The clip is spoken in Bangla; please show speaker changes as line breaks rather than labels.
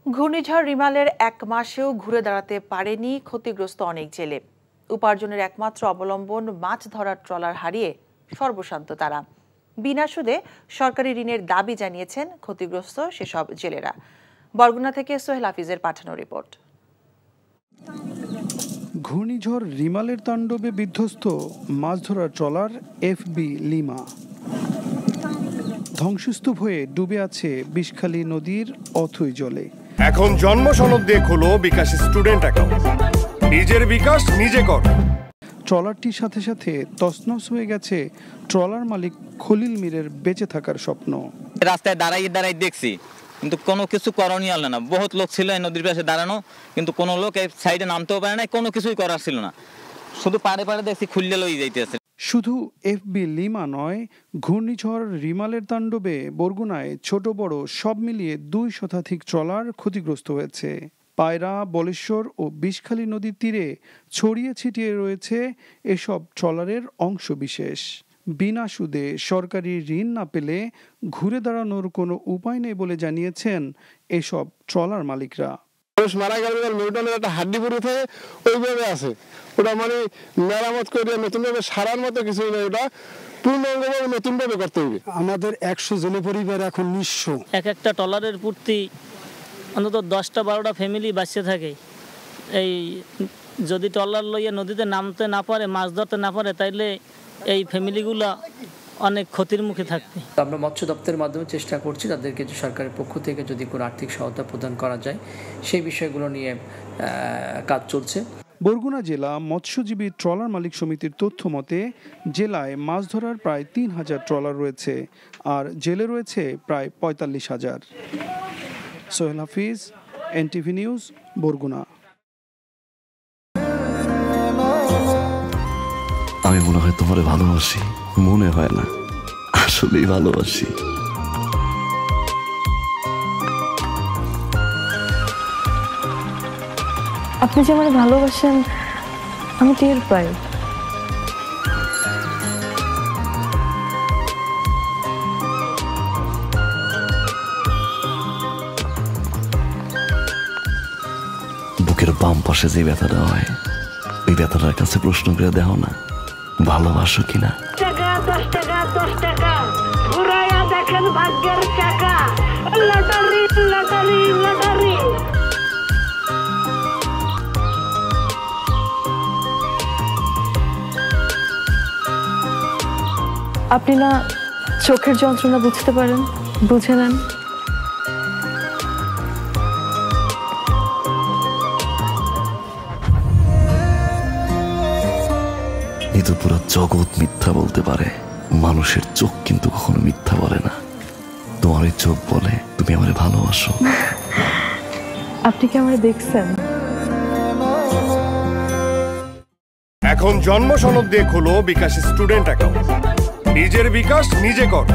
ঘূর্ণিঝড় রিমালের এক মাসেও ঘুরে দাঁড়াতে পারেনি ক্ষতিগ্রস্ত অনেক জেলে। উপার্জনের একমাত্র অবলম্বন মাছ ধরার ট্রলার হারিয়ে সর্বশান্ত তারা। বিনা সুদে সরকারি ঋণের দাবি জানিয়েছেন ক্ষতিগ্রস্ত সেসব জেলেরা। বরগুনা থেকে সোহেল হাফিজের পাঠানো রিপোর্ট।
ঘূর্ণিঝড় রিমালের তাণ্ডবে বিধ্বস্ত মাছ ধরার ট্রলার এফবি লিমা। ধ্বংসস্তূপ হয়ে ডুবে আছে বিষখালী নদীর অথই জলে।
এখন জন্ম সনদ দিয়ে খোলো বিকাশ স্টুডেন্ট অ্যাকাউন্ট, নিজের বিকাশ নিজে কর।
ট্রলারটির সাথে সাথে তছনছ হয়ে গেছে ট্রলার মালিক খলিল মীরের বেঁচে থাকার স্বপ্ন।
রাস্তায় দাঁড়াই দেখছি, কিন্তু কোনো কিছু করণীয় হলো না। বহুত লোক ছিল এই নদীর পাশে দাঁড়ানো, কিন্তু কোনো লোক এই সাইডে নামতেও পারে না, কোনো কিছুই করার ছিল না। শুধু পাড়ে দেখছি খুললে লই যাইতেছে। শুধু
এফবি লিমা নয়, ঘূর্ণিঝড় রিমালের তাণ্ডবে বরগুনায় ছোট বড় সব মিলিয়ে 2 শতাধিক ট্রলার ক্ষতিগ্রস্ত হয়েছে। পায়রা, বলেশ্বর ও বিষখালী নদীর তীরে ছড়িয়ে ছিটিয়ে রয়েছে এসব ট্রলারের অংশ বিশেষ। বিনা সুদে সরকারি ঋণ না পেলে ঘুরে দাঁড়ানোর কোনো উপায় নেই বলে জানিয়েছেন এসব ট্রলার মালিকরা।
মারা গেল, মেরুদণ্ডের একটা হাড্ডি পুরো থেকে ওইভাবে আছে, ওটা মানে মেরামত করে নতুনভাবে সারার মতো কিছু নেই, ওটা পূর্ণাঙ্গভাবে নতুনভাবে করতে হবে।
আমাদের 100 জেলে পরিবার এখন নিঃস্ব।
একটা ট্রলারের প্রতি অন্তত 10-12টা ফ্যামিলি বাঁচতে থাকে। এই যদি ট্রলার লইয়া নদীতে নামতে না পারে, মাছ ধরতে না পারে, তাইলে এই ফ্যামিলিগুলা অনেক ক্ষতির মুখে থাকবে।
আমরা মৎস্য দপ্তরের মাধ্যমে চেষ্টা করছি তাদেরকে সরকারের পক্ষ থেকে যদি কোনো আর্থিক সহায়তা প্রদান করা যায়, সেই বিষয়গুলো নিয়ে কাজ চলছে।
বরগুনা জেলা মৎস্যজীবী ট্রলার মালিক সমিতির তথ্য মতে জেলায় মাছ ধরার প্রায় 3000 ট্রলার রয়েছে, আর জেলে রয়েছে প্রায় 45,000। সোহেল হাফিজ, এনটিভি নিউজ, বরগুনা।
আমি মনে হয় তোমারে ভালোবাসি, মনে হয় না, আসলেই ভালোবাসি।
আপনি যে আমাকে ভালোবাসেন আমি টের পাই।
বুকের বাম পাশে যে ব্যথাটা হয়, ওই ব্যথাটার কাছে প্রশ্ন করে দেখো না, ভালোবাসো কিনা।
আপনি না চোখের যন্ত্রণা বুঝতে পারেন, বুঝে নেন।
কিন্তু পুরো জগৎ মিথ্যা বলতে পারে, মানুষের চোখ কিন্তু কখনো মিথ্যা বলে না। তোমার ওই চোখ বলে তুমি আমারে ভালোবাসো।
আপনি কি আমারে দেখছেন?
এখন জন্ম সনদ দিয়ে খোলো বিকাশ স্টুডেন্ট অ্যাকাউন্ট, নিজের বিকাশ নিজে কর।